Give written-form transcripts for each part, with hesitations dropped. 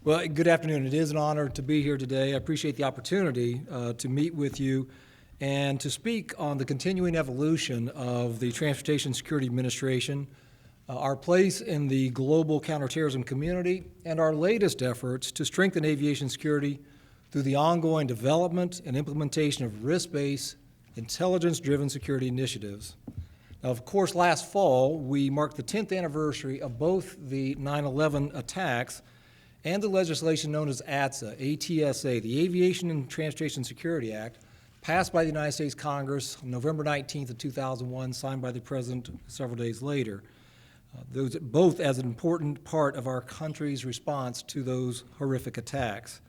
Well, good afternoon. It is an honor to be here today. I appreciate the opportunity to meet with you and to speak on the continuing evolution of the Transportation Security Administration, our place in the global counterterrorism community, and our latest efforts to strengthen aviation security through the ongoing development and implementation of risk-based, intelligence-driven security initiatives. Now, of course, last fall, we marked the 10th anniversary of both the 9/11 attacks and the legislation known as ATSA, ATSA, the Aviation and Transportation Security Act, passed by the United States Congress on November 19th of 2001, signed by the President several days later. Those both as an important part of our country's response to those horrific attacks.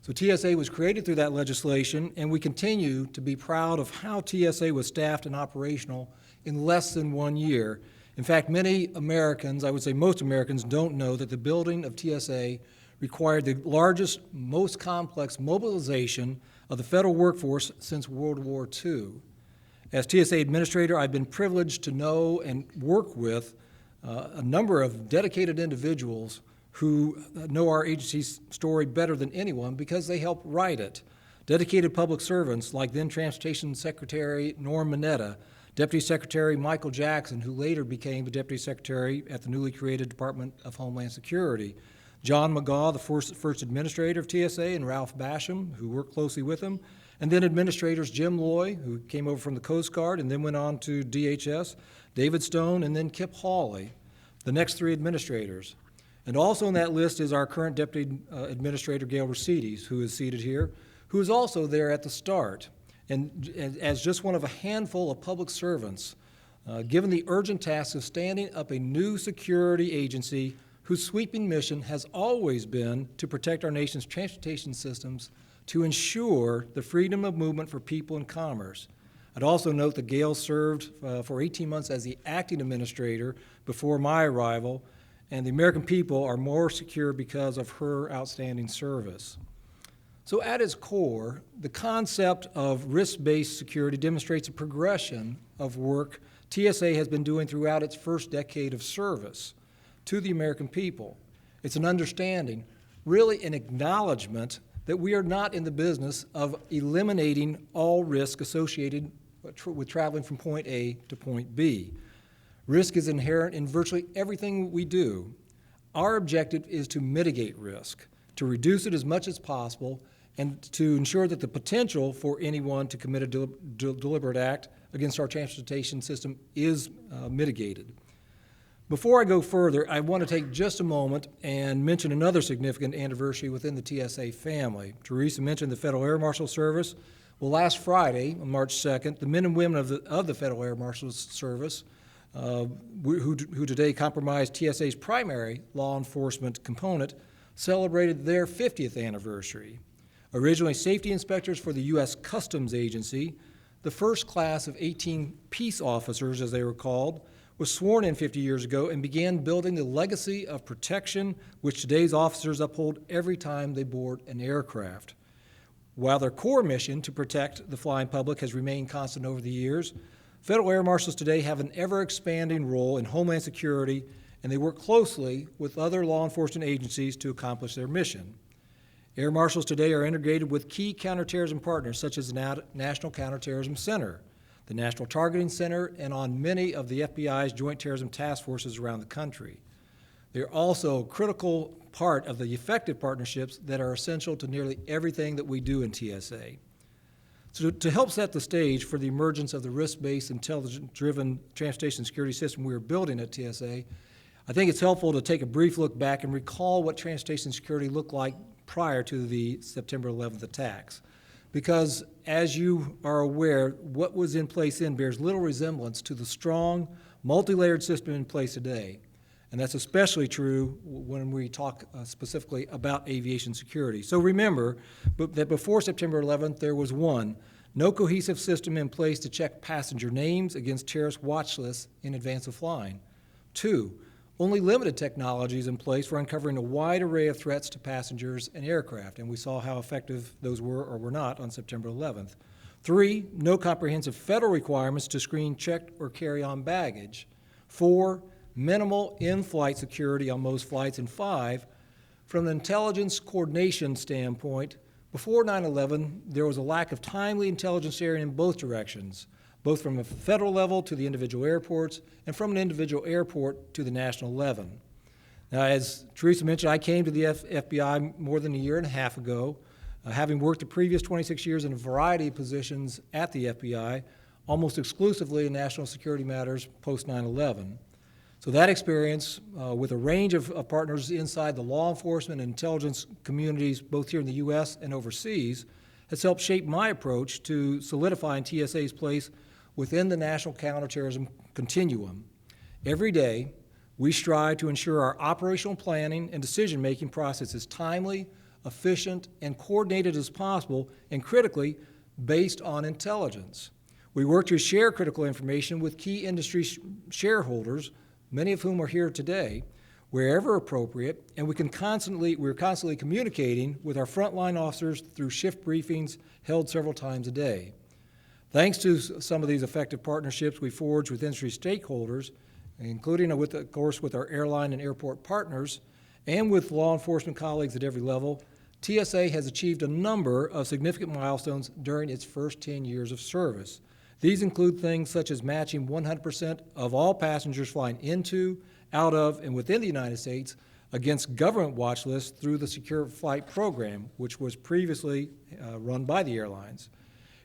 So TSA was created through that legislation, and we continue to be proud of how TSA was staffed and operational in less than 1 year. In fact, many Americans, I would say most Americans, don't know that the building of TSA required the largest, most complex mobilization of the federal workforce since World War II. As TSA administrator, I've been privileged to know and work with a number of dedicated individuals who know our agency's story better than anyone because they helped write it. Dedicated public servants like then Transportation Secretary Norm Mineta, Deputy Secretary Michael Jackson, who later became the Deputy Secretary at the newly created Department of Homeland Security, John McGaugh, the first administrator of TSA, and Ralph Basham, who worked closely with him, and then administrators Jim Loy, who came over from the Coast Guard and then went on to DHS, David Stone, and then Kip Hawley, the next three administrators. And also on that list is our current Deputy Administrator, Gail Rosides, who is seated here, who is also there at the start. And as just one of a handful of public servants, given the urgent task of standing up a new security agency whose sweeping mission has always been to protect our nation's transportation systems to ensure the freedom of movement for people and commerce. I'd also note that Gail served for 18 months as the acting administrator before my arrival, and the American people are more secure because of her outstanding service. So at its core, the concept of risk-based security demonstrates a progression of work TSA has been doing throughout its first decade of service to the American people. It's an understanding, really an acknowledgement, that we are not in the business of eliminating all risk associated with traveling from point A to point B. Risk is inherent in virtually everything we do. Our objective is to mitigate risk, to reduce it as much as possible, and to ensure that the potential for anyone to commit a deliberate act against our transportation system is mitigated. Before I go further, I want to take just a moment and mention another significant anniversary within the TSA family. Teresa mentioned the Federal Air Marshal Service. Well, last Friday, on March 2nd, the men and women of the Federal Air Marshal Service, who today comprise TSA's primary law enforcement component, celebrated their 50th anniversary. Originally safety inspectors for the U.S. Customs Agency, the first class of 18 peace officers, as they were called, was sworn in 50 years ago and began building the legacy of protection which today's officers uphold every time they board an aircraft. While their core mission to protect the flying public has remained constant over the years, Federal Air Marshals today have an ever-expanding role in Homeland Security, and they work closely with other law enforcement agencies to accomplish their mission. Air Marshals today are integrated with key counterterrorism partners such as the National Counterterrorism Center, the National Targeting Center, and on many of the FBI's Joint Terrorism Task Forces around the country. They're also a critical part of the effective partnerships that are essential to nearly everything that we do in TSA. So to help set the stage for the emergence of the risk-based, intelligence-driven transportation security system we are building at TSA, I think it's helpful to take a brief look back and recall what transportation security looked like prior to the September 11th attacks. Because, as you are aware, what was in place then bears little resemblance to the strong, multi-layered system in place today. And that's especially true when we talk specifically about aviation security. So remember that before September 11th, there was one, no cohesive system in place to check passenger names against terrorist watch lists in advance of flying. Two, only limited technologies in place for uncovering a wide array of threats to passengers and aircraft, and we saw how effective those were or were not on September 11th. Three, no comprehensive federal requirements to screen, check, or carry on baggage. Four, minimal in-flight security on most flights. And five, From an intelligence coordination standpoint, before 9/11, there was a lack of timely intelligence sharing in both directions, both from a federal level to the individual airports and from an individual airport to the national level. Now, as Teresa mentioned, I came to the FBI more than a year and a half ago, having worked the previous 26 years in a variety of positions at the FBI, almost exclusively in national security matters post 9/11. So that experience with a range of partners inside the law enforcement and intelligence communities, both here in the U.S. and overseas, has helped shape my approach to solidifying TSA's place within the national counterterrorism continuum. Every day, we strive to ensure our operational planning and decision-making process is timely, efficient, and coordinated as possible, and critically, based on intelligence. We work to share critical information with key industry shareholders, many of whom are here today, wherever appropriate, and we're constantly communicating with our frontline officers through shift briefings held several times a day. Thanks to some of these effective partnerships we forged with industry stakeholders, including, of course, with our airline and airport partners, and with law enforcement colleagues at every level, TSA has achieved a number of significant milestones during its first 10 years of service. These include things such as matching 100% of all passengers flying into, out of, and within the United States against government watch lists through the Secure Flight Program, which was previously run by the airlines.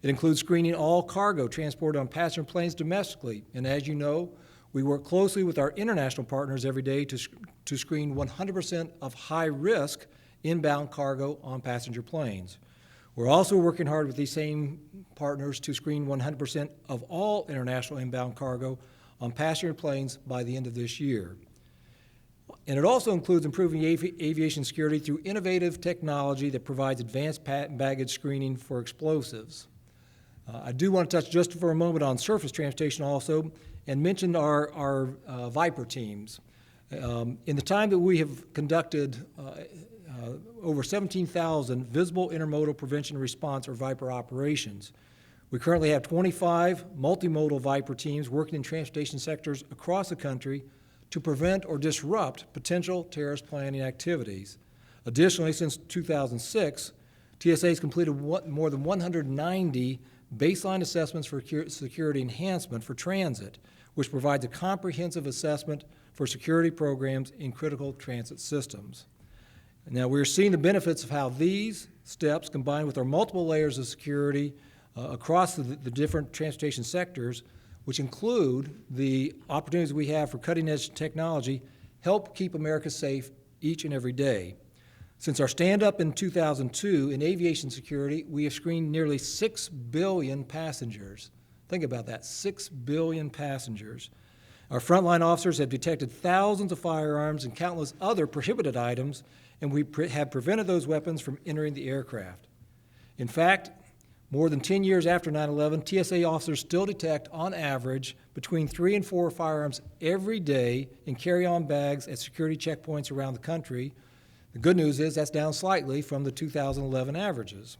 It includes screening all cargo transported on passenger planes domestically, and as you know, we work closely with our international partners every day to screen 100% of high-risk inbound cargo on passenger planes. We're also working hard with these same partners to screen 100% of all international inbound cargo on passenger planes by the end of this year. And it also includes improving aviation security through innovative technology that provides advanced baggage screening for explosives. I do want to touch just for a moment on surface transportation also and mention our Viper teams. In the time that we have conducted over 17,000 visible intermodal prevention and response, or Viper operations. We currently have 25 multimodal Viper teams working in transportation sectors across the country to prevent or disrupt potential terrorist planning activities. Additionally, since 2006, TSA has completed more than 190 baseline assessments for security enhancement for transit, which provides a comprehensive assessment for security programs in critical transit systems. Now, we're seeing the benefits of how these steps, combined with our multiple layers of security across the different transportation sectors, which include the opportunities we have for cutting-edge technology, help keep America safe each and every day. Since our stand-up in 2002 in aviation security, we have screened nearly 6 billion passengers. Think about that, 6 billion passengers. Our frontline officers have detected thousands of firearms and countless other prohibited items, and we have prevented those weapons from entering the aircraft. In fact, more than 10 years after 9/11, TSA officers still detect, on average, between 3 and 4 firearms every day in carry-on bags at security checkpoints around the country. The good news is that's down slightly from the 2011 averages.